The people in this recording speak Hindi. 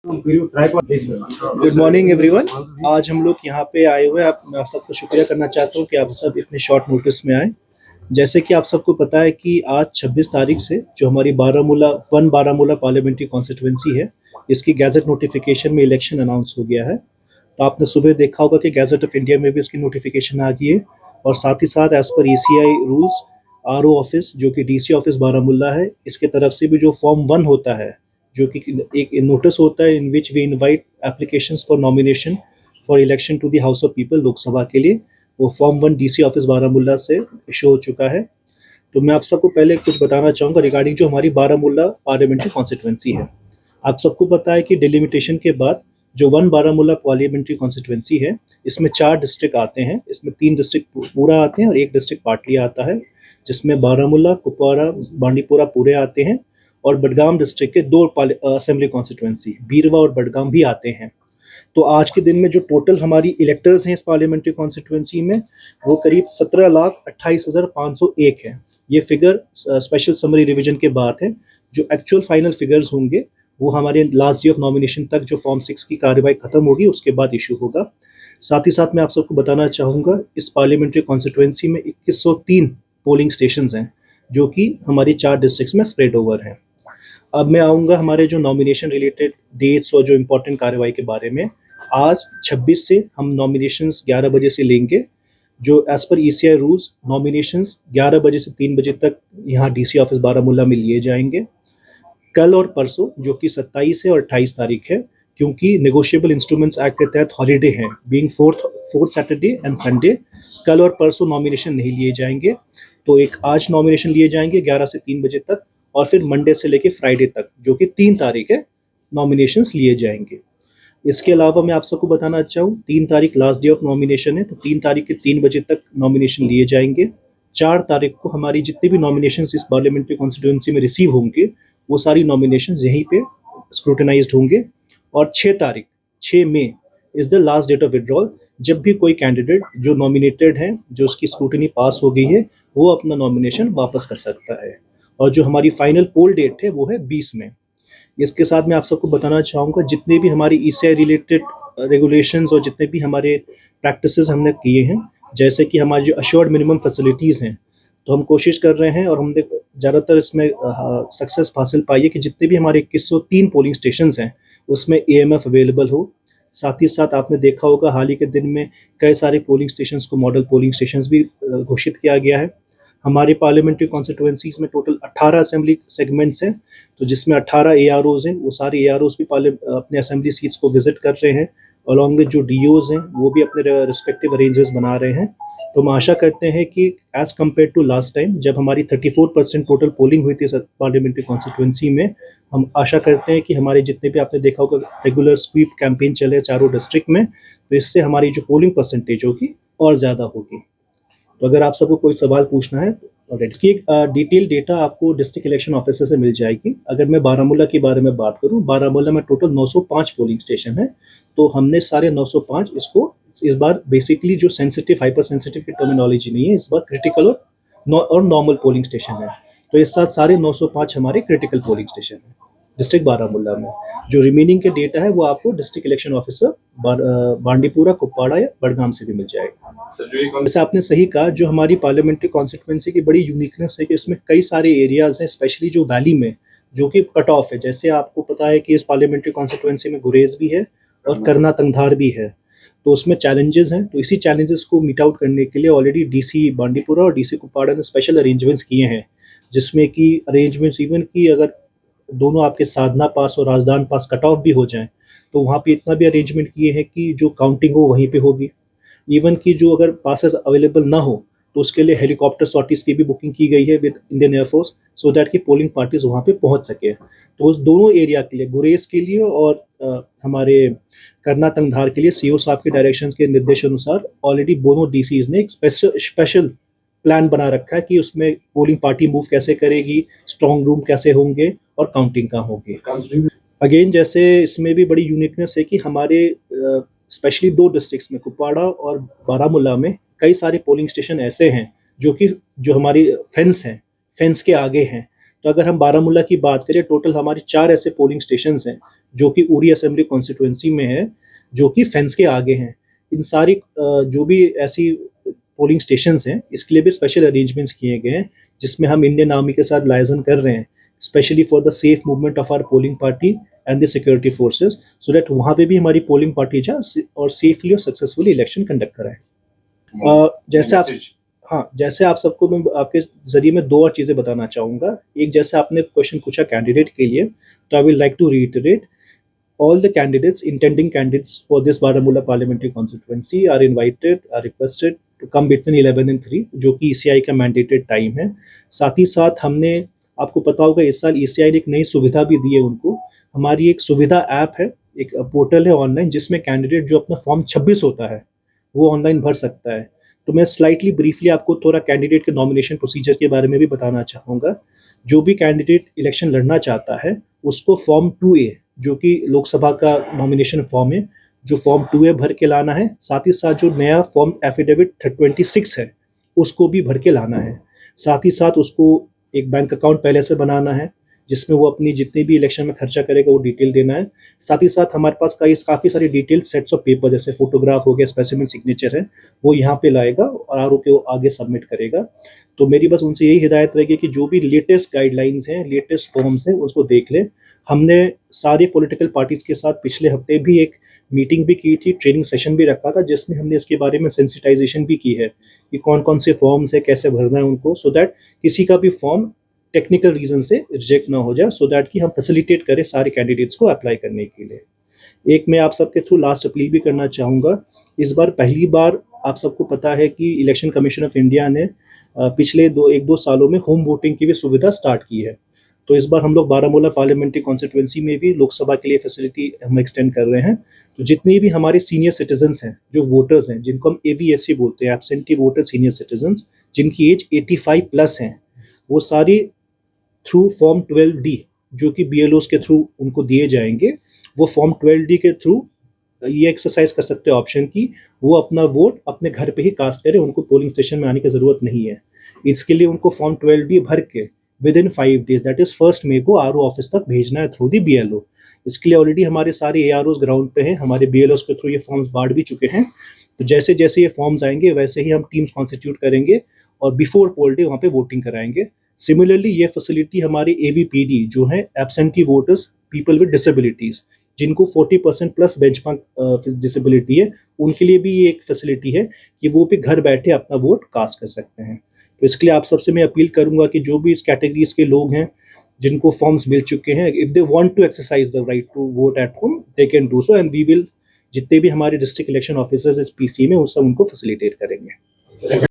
Good morning everyone. आज हम लोग यहाँ पे आए हुए हैं। मैं सबको शुक्रिया करना चाहता हूँ कि आप सब इतने शॉर्ट नोटिस में आए। जैसे कि आप सबको पता है कि आज 26 तारीख से जो हमारी बारामूला पार्लियामेंट्री कॉन्स्टिट्यूंसी है, इसकी गैजेट नोटिफिकेशन में इलेक्शन अनाउंस हो गया है। तो आपने सुबह देखा होगा कि गैजेट ऑफ इंडिया में भी इसकी नोटिफिकेशन आ गई है। और साथ ही साथ as per ECI rules, RO office जो कि डीसी ऑफिस बारामूला है, इसके तरफ से भी जो फॉर्म 1 होता है, जो कि एक नोटिस होता है in which we invite applications for nomination for election to the house of people Lok Sabha के लिए, वो फॉर्म 1 डीसी ऑफिस बारामूला से इशू हो चुका है। तो मैं आप सबको पहले कुछ बताना चाहूँगा रिगार्डिंग जो हमारी बारामूला पार्लियामेंट्री कॉन्स्टिट्यूंसी है। आप सबको पता है कि डिलिमिटेशन के बाद जो बारामूला पार्लियामेंट्री कॉन्स्टिट्यूंसी है, इसमें 4 डिस्ट्रिक्ट आते हैं। इसमें 3 डिस्ट्रिक्ट पूरा आते हैं और 1 डिस्ट्रिक्ट पाटली आता है, जिसमें बारामूला, कुपवाड़ा, बांडीपुरा पूरे आते हैं। और बडगाम डिस्ट्रिक्ट के 2 असेंबली कॉन्स्टिट्यूंसी बीरवा और बडगाम भी आते हैं। तो आज के दिन में जो टोटल हमारी इलेक्टर्स हैं इस पार्लियामेंट्री कॉन्स्टिट्यूंसी में, वो करीब 17,28,501 है। ये फिगर स्पेशल समरी रिवीजन के बाद है। जो एक्चुअल फाइनल फिगर्स होंगे वो हमारे लास्ट डे ऑफ नॉमिनेशन तक जो फॉर्म 6 की कार्रवाई खत्म होगी उसके बाद इशू होगा। साथ ही साथ मैं आप सबको बताना चाहूँगा इस पार्लियामेंट्री कॉन्स्टिट्यूंसी में 2103 पोलिंग स्टेशन हैं, जो कि हमारी 4 डिस्ट्रिक्ट्स में स्प्रेड ओवर हैं। अब मैं आऊँगा हमारे जो नॉमिनेशन रिलेटेड डेट्स और जो इम्पोर्टेंट कार्रवाई के बारे में। आज 26 से हम नॉमिनेशंस 11 बजे से लेंगे। जो as per ECI rules nominations 11 बजे से 3 बजे तक यहाँ डीसी ऑफिस बारामूला में लिए जाएंगे। कल और परसों जो कि 27 है और 28 तारीख है, क्योंकि नेगोशिएबल इंस्ट्रूमेंट्स एक्ट के तहत हॉलीडे हैं, being fourth Saturday and Sunday, कल और परसों नॉमिनेशन नहीं लिए जाएंगे। तो एक आज नॉमिनेशन लिए जाएंगे 11 से 3 बजे तक, और फिर मंडे से लेके फ्राइडे तक जो कि 3 तारीख है, नॉमिनेशंस लिए जाएंगे। इसके अलावा मैं आप सबको बताना चाहूँ 3 तारीख लास्ट डे ऑफ नॉमिनेशन है, तो 3 तारीख के 3 बजे तक नॉमिनेशन लिए जाएंगे। 4 तारीख को हमारी जितनी भी नॉमिनेशंस इस पार्लियामेंट्री कॉन्स्टिट्यूंसी में रिसीव होंगे वो सारी नॉमिनेशंस यहीं पे स्क्रूटिनाइज्ड होंगे। और 6 May is the last date of withdrawal, जब भी कोई कैंडिडेट जो नॉमिनेटेड है, जो उसकी स्क्रूटिनी पास हो गई है, वो अपना नॉमिनेशन वापस कर सकता है। और जो हमारी फाइनल पोल डेट है वो है 20 में। इसके साथ मैं आप सबको बताना चाहूँगा जितने भी हमारी ईसीआई रिलेटेड रेगुलेशंस और जितने भी हमारे प्रैक्टिसेस हमने किए हैं, जैसे कि हमारी जो अश्योर्ड मिनिमम फैसिलिटीज़ हैं, तो हम कोशिश कर रहे हैं और हमने ज़्यादातर इसमें सक्सेस हासिल पाई है कि जितने भी हमारे 2103 पोलिंग स्टेशंस हैं उसमें एएमएफ अवेलेबल हो। साथ ही साथ आपने देखा होगा हाल ही के दिन में कई सारे पोलिंग स्टेशंस को मॉडल पोलिंग स्टेशंस भी घोषित किया गया है। हमारी पार्लियामेंट्री कॉन्स्टिट्यूंसीज में टोटल 18 असेंबली सेगमेंट्स हैं, तो जिसमें 18 एआरओज हैं। वो सारे एआरओज भी अपने असेंबली सीट्स को विजिट कर रहे हैं, अलॉन्ग विद जो डीओज हैं वो भी अपने रिस्पेक्टिव अरेंजर्स बना रहे हैं। तो हम आशा करते हैं कि as compare to last time जब हमारी 34% टोटल पोलिंग हुई थी पार्लियामेंट्री कॉन्स्टिट्यूंसी में, हम आशा करते हैं कि हमारे जितने भी आपने देखा होगा रेगुलर स्वीप कैंपेन चले चारों डिस्ट्रिक्ट में, तो इससे हमारी जो पोलिंग परसेंटेज होगी और ज़्यादा होगी। तो अगर आप सबको कोई सवाल पूछना है तो डिटेल डेटा आपको डिस्ट्रिक्ट इलेक्शन ऑफिसर से मिल जाएगी। अगर मैं बारामूला के बारे में बात करूं, बारामूला में टोटल 905 पोलिंग स्टेशन है। तो हमने सारे 905 इसको इस बार बेसिकली जो सेंसिटिव हाइपर सेंसिटिव की टर्मिनोलॉजी नहीं है, इस बार क्रिटिकल और नॉर्मल पोलिंग स्टेशन है। तो इस साथ सारे 905 हमारे क्रिटिकल पोलिंग स्टेशन है डिस्ट्रिक्ट बारामूला में। जो रिमेनिंग के डेटा है वो आपको district election officer Bandipora, Kupwara या बडगाम से भी मिल जाएगा। जैसे आपने सही कहा, जो हमारी पार्लियामेंट्री कॉन्स्टिट्यूंसी की बड़ी यूनिकनेस है कि इसमें कई सारे एरियाज हैं, स्पेशली जो वैली में जो कि कट ऑफ है। जैसे आपको पता है कि इस पार्लियामेंट्री कॉन्स्टिट्यूंसी में गुरेज भी है और करना तंगधार भी है, तो उसमें चैलेंजेस हैं। तो इसी चैलेंजेस को मीट आउट करने के लिए ऑलरेडी डीसी बांडीपुरा और डीसी कुपवाड़ा ने स्पेशल अरेंजमेंट्स किए हैं, जिसमें कि अरेंजमेंट्स इवन कि अगर दोनों आपके साधना पास और राजदान पास कट ऑफ भी हो जाएं, तो वहाँ पे इतना भी अरेंजमेंट किए हैं कि जो काउंटिंग हो वहीं पे होगी। इवन कि जो अगर पासेस अवेलेबल ना हो तो उसके लिए हेलीकॉप्टर सॉर्टीज़ की भी बुकिंग की गई है with Indian air force, so that कि पोलिंग पार्टीज वहाँ पे पहुँच सके। तो उस दोनों एरिया के लिए, गुरेज के लिए और हमारे करना तंगधार के लिए, सीओ साहब के डायरेक्शन के निर्देश अनुसार ऑलरेडी दोनों डीसीज ने एक स्पेशल प्लान बना रखा है कि उसमें पोलिंग पार्टी मूव कैसे करेगी, स्ट्रॉन्ग रूम कैसे होंगे और काउंटिंग कहाँ होगी। अगेन जैसे इसमें भी बड़ी यूनिकनेस है कि हमारे स्पेशली 2 डिस्ट्रिक्ट्स में, कुपवाड़ा और बारामूला में, कई सारे पोलिंग स्टेशन ऐसे हैं जो कि जो हमारी फेंस के आगे हैं। तो अगर हम बारामूला की बात करें, टोटल हमारे 4 ऐसे पोलिंग स्टेशंस हैं जो कि उरी असेंबली कॉन्स्टिट्यूएंसी में है, जो कि फेंस के आगे हैं। इन सारी जो भी ऐसी पोलिंग स्टेशंस हैं, इसके लिए भी स्पेशल अरेंजमेंट्स किए गए हैं, जिसमें हम इंडियन आर्मी के साथ लाइजन कर रहे हैं, specially for the safe movement of our polling party and the security forces, so that वहाँ पे भी हमारी पोलिंग पार्टी जाए और सेफली और सक्सेसफुली इलेक्शन कंडक्ट कराएं। जैसे आप हाँ, जैसे आप सबको मैं आपके ज़रिए में 2 और चीज़ें बताना चाहूँगा। एक, जैसे आपने क्वेश्चन पूछा कैंडिडेट के लिए, तो I will like to reiterate, all the candidates, intending candidates for this Baramulla parliamentary constituency are invited, are requested to come between 11 and 3, जो कि ECI का mandated time है। साथ ही साथ हमने, आपको पता होगा, इस साल ECI ने एक नई सुविधा भी दी है उनको। हमारी एक सुविधा ऐप है, एक पोर्टल है ऑनलाइन, जिसमें कैंडिडेट जो अपना फॉर्म 26 होता है वो ऑनलाइन भर सकता है। तो मैं स्लाइटली ब्रीफली आपको थोड़ा कैंडिडेट के नॉमिनेशन प्रोसीजर के बारे में भी बताना चाहूँगा। जो भी कैंडिडेट इलेक्शन लड़ना चाहता है, उसको फॉर्म 2A, जो कि लोकसभा का नॉमिनेशन फॉर्म है, जो फॉर्म 2A भर के लाना है। साथ ही साथ जो नया फॉर्म एफिडेविट 26 है, उसको भी भर के लाना है। साथ ही साथ उसको एक बैंक अकाउंट पहले से बनाना है, जिसमें वो अपनी जितनी भी इलेक्शन में खर्चा करेगा वो डिटेल देना है। साथ ही साथ हमारे पास काफ़ी सारी डिटेल सेट्स ऑफ पेपर, जैसे फोटोग्राफ हो गया, स्पेसिमेन सिग्नेचर है, वो यहाँ पे लाएगा और आरओ को आगे सबमिट करेगा। तो मेरी बस उनसे यही हिदायत रहेगी कि जो भी लेटेस्ट गाइडलाइंस हैं, लेटेस्ट फॉर्म्स हैं, उसको देख लें। हमने सारे पॉलिटिकल पार्टीज़ के साथ पिछले हफ्ते भी एक मीटिंग भी की थी, ट्रेनिंग सेशन भी रखा था, जिसमें हमने इसके बारे में सेंसिटाइजेशन भी की है कि कौन कौन से फॉर्म्स है, कैसे भरना है उनको, सो दैट किसी का भी फॉर्म टेक्निकल रीज़न से रिजेक्ट ना हो जाए, सो दैट कि हम फैसिलिटेट करें सारे कैंडिडेट्स को अप्लाई करने के लिए। एक मैं आप सबके थ्रू लास्ट अपील भी करना चाहूँगा। इस बार पहली बार आप सबको पता है कि इलेक्शन कमीशन ऑफ इंडिया ने पिछले 1-2 सालों में होम वोटिंग की भी सुविधा स्टार्ट की है। तो इस बार हम लोग बारामूला पार्लियामेंट्री कॉन्स्टिट्यूएंसी में भी लोकसभा के लिए फैसिलिटी हम एक्सटेंड कर रहे हैं। तो जितने भी हमारे सीनियर सिटीजन्स हैं, जो वोटर्स हैं, जिनको हम AVSC बोलते हैं, एब्सेंटी वोटर सीनियर सिटीजन्स, जिनकी एज 85 प्लस हैं, वो सारी थ्रू फॉर्म 12D, जो कि BLOs के थ्रू उनको दिए जाएंगे, वो फॉर्म 12D के थ्रू ये एक्सरसाइज कर सकते हैं ऑप्शन की वो अपना वोट अपने घर पे ही कास्ट करें, उनको पोलिंग स्टेशन में आने की ज़रूरत नहीं है। इसके लिए उनको फॉर्म 12D भर के with in 5 days, that is 1 मई को RO ऑफिस तक भेजना है थ्रू दी BLO। इसके लिए ऑलरेडी हमारे सारे AROs ग्राउंड पे हैं, हमारे BLOs के थ्रू ये फॉर्म्स बांट भी चुके हैं। तो जैसे जैसे ये फॉर्म्स आएंगे, वैसे ही हम टीम्स कॉन्स्टिट्यूट करेंगे और बिफोर पोल डे वहाँ पे वोटिंग कराएंगे। सिमिलरली ये फैसिलिटी हमारी AVPD, जो है absentee voters, people with disabilities, जिनको 40% प्लस बेंचमार्क डिसेबिलिटी है, उनके लिए भी ये एक फैसिलिटी है कि वो भी घर बैठे अपना वोट कास्ट कर सकते हैं। तो इसके लिए आप सबसे मैं अपील करूंगा कि जो भी इस कैटेगरीज के लोग हैं, जिनको फॉर्म्स मिल चुके हैं, if they want to exercise the right to vote at home, they can do so, and we will, जितने भी हमारे डिस्ट्रिक्ट इलेक्शन ऑफिसर्स इस PC में, वो सब उनको फैसिलिटेट करेंगे।